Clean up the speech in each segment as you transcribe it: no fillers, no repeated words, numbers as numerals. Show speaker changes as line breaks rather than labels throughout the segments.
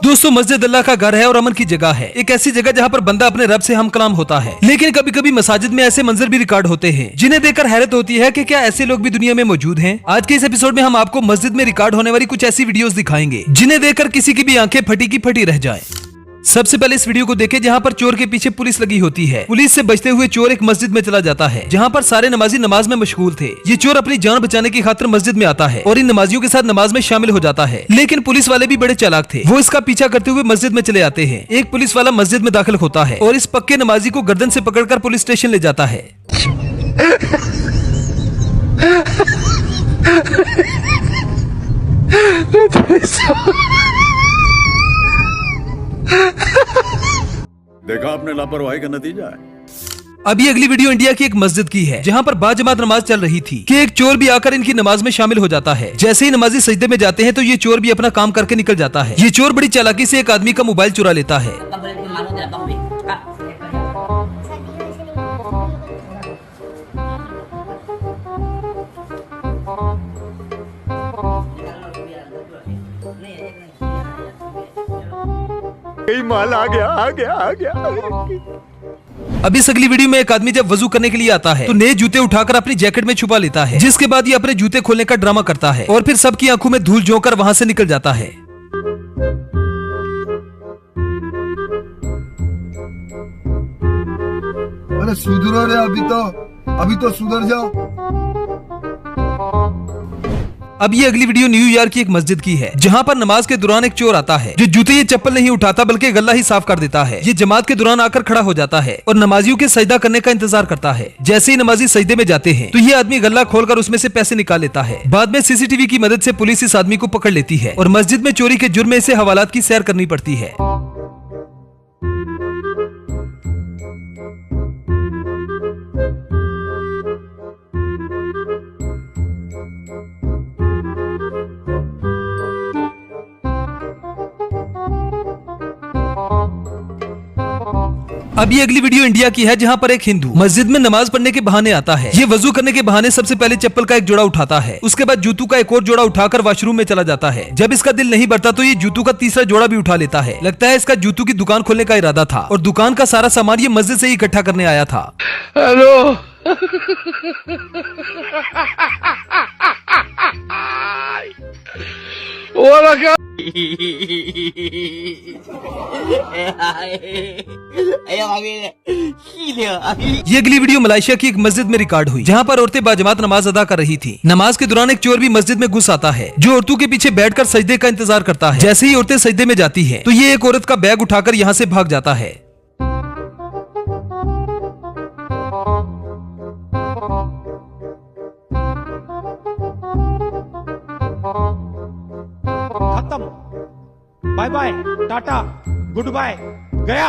दोस्तों, मस्जिद अल्लाह का घर है और अमन की जगह है। एक ऐसी जगह जहाँ पर बंदा अपने रब से हम कलाम होता है। लेकिन कभी कभी मसाजिद में ऐसे मंजर भी रिकॉर्ड होते हैं जिन्हें देखकर हैरत होती है कि क्या ऐसे लोग भी दुनिया में मौजूद हैं। आज के इस एपिसोड में हम आपको मस्जिद में रिकॉर्ड होने वाली कुछ ऐसी वीडियोस दिखाएंगे जिन्हें देखकर किसी की भी आंखें फटी की फटी रह जाएं। सबसे पहले इस वीडियो को देखें जहाँ पर चोर के पीछे पुलिस लगी होती है। पुलिस से बचते हुए चोर एक मस्जिद में चला जाता है जहाँ पर सारे नमाजी नमाज में मशगूल थे। ये चोर अपनी जान बचाने की खातिर मस्जिद में आता है और इन नमाजियों के साथ नमाज में शामिल हो जाता है। लेकिन पुलिस वाले भी बड़े चालाक थे, वो इसका पीछा करते हुए मस्जिद में चले आते हैं। एक पुलिस वाला मस्जिद में दाखिल होता है और इस पक्के नमाजी को गर्दन से पकड़कर पुलिस स्टेशन ले जाता है।
देखा आपने लापरवाही का नतीजा है।
अभी अगली वीडियो इंडिया की एक मस्जिद की है जहाँ पर बाजमात नमाज चल रही थी कि एक चोर भी आकर इनकी नमाज में शामिल हो जाता है। जैसे ही नमाजी सजदे में जाते हैं तो ये चोर भी अपना काम करके निकल जाता है। ये चोर बड़ी चालाकी से एक आदमी का मोबाइल चुरा लेता है।
माल आ गया।
अब इस अगली वीडियो में एक आदमी जब वजू करने के लिए आता है तो नए जूते उठाकर अपनी जैकेट में छुपा लेता है, जिसके बाद ये अपने जूते खोलने का ड्रामा करता है और फिर सबकी आंखों में धूल झोंककर वहां से निकल जाता है।
अरे सुधरो रे, अभी तो सुधर जाओ।
अब ये अगली वीडियो न्यूयॉर्क की एक मस्जिद की है जहाँ पर नमाज के दौरान एक चोर आता है जो जूते ये चप्पल नहीं उठाता बल्कि गला ही साफ कर देता है। ये जमात के दौरान आकर खड़ा हो जाता है और नमाजियों के सजदा करने का इंतजार करता है। जैसे ही नमाजी सजदे में जाते हैं तो ये आदमी गला खोलकर उसमें से पैसे निकाल लेता है। बाद में सीसीटीवी की मदद से पुलिस इस आदमी को पकड़ लेती है और मस्जिद में चोरी के जुर्म में इसे हवालात की सैर करनी पड़ती है। अब ये अगली वीडियो इंडिया की है जहाँ पर एक हिंदू मस्जिद में नमाज पढ़ने के बहाने आता है। ये वजू करने के बहाने सबसे पहले चप्पल का एक जोड़ा उठाता है, उसके बाद जूतों का एक और जोड़ा उठाकर वॉशरूम में चला जाता है। जब इसका दिल नहीं भरता तो ये जूतों का तीसरा जोड़ा भी उठा लेता है। लगता है इसका जूतों की दुकान खोलने का इरादा था और दुकान का सारा सामान ये मस्जिद से ही इकट्ठा करने आया था।
हेलो
ये अगली वीडियो मलेशिया की एक मस्जिद में रिकॉर्ड हुई जहाँ पर औरतें बाजमात नमाज अदा कर रही थी। नमाज के दौरान एक चोर भी मस्जिद में घुस आता है जो औरतों के पीछे बैठकर सजदे का इंतजार करता है। जैसे ही औरतें सजदे में जाती हैं तो ये एक औरत का बैग उठाकर यहाँ से भाग जाता है।
खत्म, बाय बाय, टाटा, गुड बाय, गया।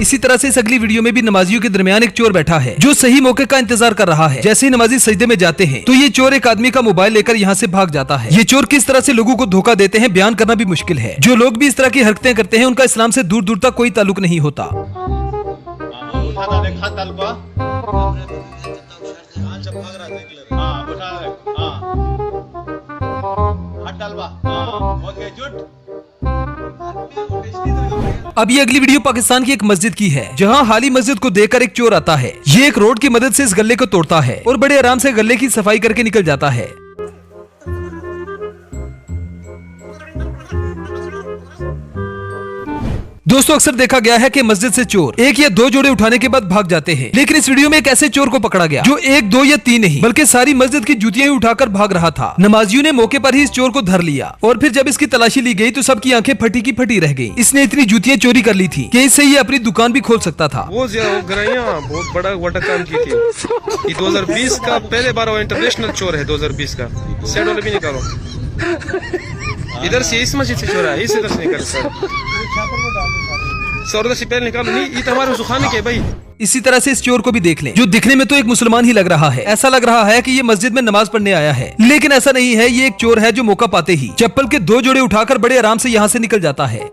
इसी तरह से इस अगली वीडियो में भी नमाजियों के दरमियान एक चोर बैठा है जो सही मौके का इंतजार कर रहा है। जैसे ही नमाजी सजदे में जाते हैं तो ये चोर एक आदमी का मोबाइल लेकर यहाँ से भाग जाता है। ये चोर किस तरह से लोगों को धोखा देते हैं बयान करना भी मुश्किल है। जो लोग भी इस तरह की हरकतें करते हैं उनका इस्लाम से दूर दूर तक कोई ताल्लुक नहीं होता। अब ये अगली वीडियो पाकिस्तान की एक मस्जिद की है जहां हाली मस्जिद को देखकर एक चोर आता है। ये एक रोड की मदद से इस गले को तोड़ता है और बड़े आराम से गले की सफाई करके निकल जाता है। दोस्तों, अक्सर देखा गया है कि मस्जिद से चोर एक या दो जोड़े उठाने के बाद भाग जाते हैं, लेकिन इस वीडियो में एक ऐसे चोर को पकड़ा गया जो एक, दो या तीन नहीं बल्कि सारी मस्जिद की जूतियां ही उठाकर भाग रहा था। नमाजियों ने मौके पर ही इस चोर को धर लिया और फिर जब इसकी तलाशी ली गई तो सबकी आंखें फटी की फटी रह गई। इसने इतनी जूतियां चोरी कर ली थी कि इससे ये अपनी दुकान भी खोल सकता था।
वो बहुत बड़ा काम की थी। ये 2020 का पहले बार वो इंटरनेशनल चोर है। 2020 का सेट वाले भी निकालो, इधर से इस मस्जिद से चोरा है, इस इधर से निकाल सर से पहले निकालो। नहीं, ये तो हमारे सुखाने के भाई।
इसी तरह से इस चोर को भी देख लें जो दिखने में तो एक मुसलमान ही लग रहा है। ऐसा लग रहा है कि ये मस्जिद में नमाज पढ़ने आया है, लेकिन ऐसा नहीं है। ये एक चोर है जो मौका पाते ही चप्पल के दो जोड़े उठाकर बड़े आराम से यहाँ से निकल जाता है।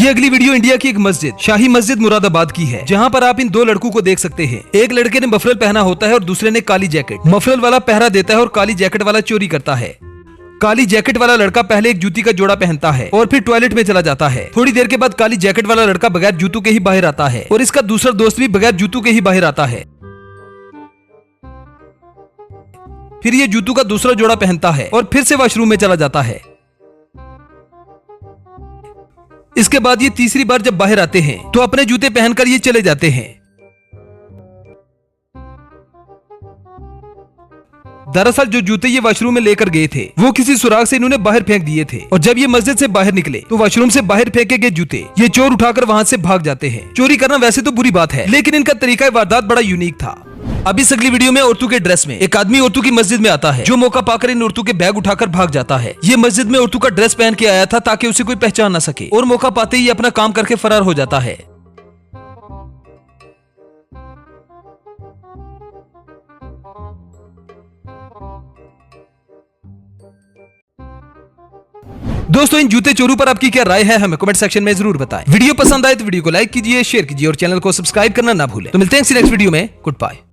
ये अगली वीडियो इंडिया की एक मस्जिद शाही मस्जिद मुरादाबाद की है, जहाँ पर आप इन दो लड़कों को देख सकते हैं। एक लड़के ने मफरल पहना होता है और दूसरे ने काली जैकेट। मफरल वाला पहरा देता है और काली जैकेट वाला चोरी करता है। काली जैकेट वाला लड़का पहले एक जूती का जोड़ा पहनता है और फिर टॉयलेट में चला जाता है। थोड़ी देर के बाद काली जैकेट वाला लड़का बगैर जूतों के ही बाहर आता है और इसका दूसरा दोस्त भी बगैर जूतों के ही बाहर आता है। फिर ये जूतों का दूसरा जोड़ा पहनता है और फिर से वॉशरूम में चला जाता है। इसके बाद ये तीसरी बार जब बाहर आते हैं तो अपने जूते पहनकर ये चले जाते हैं। दरअसल जो जूते ये वॉशरूम में लेकर गए थे वो किसी सुराग से इन्होंने बाहर फेंक दिए थे और जब ये मस्जिद से बाहर निकले तो वॉशरूम से बाहर फेंके गए जूते ये चोर उठाकर वहां से भाग जाते हैं। चोरी करना वैसे तो बुरी बात है, लेकिन इनका तरीका वारदात बड़ा यूनिक था। अब इस अगली वीडियो में औरतों के ड्रेस में एक आदमी औरतों की मस्जिद में आता है, जो मौका पाकर इन औरतों के बैग उठाकर भाग जाता है। ये मस्जिद में औरतों का ड्रेस पहन के आया था ताकि उसे कोई पहचान ना सके और मौका पाते ही अपना काम करके फरार हो जाता है। दोस्तों इन जूते चोरों पर आपकी क्या राय है हमें कमेंट सेक्शन में जरूर बताएं। वीडियो पसंद आए तो वीडियो को लाइक कीजिए, शेयर कीजिए और चैनल को सब्सक्राइब करना ना भूलें। तो मिलते हैं नेक्स्ट वीडियो में। Good bye.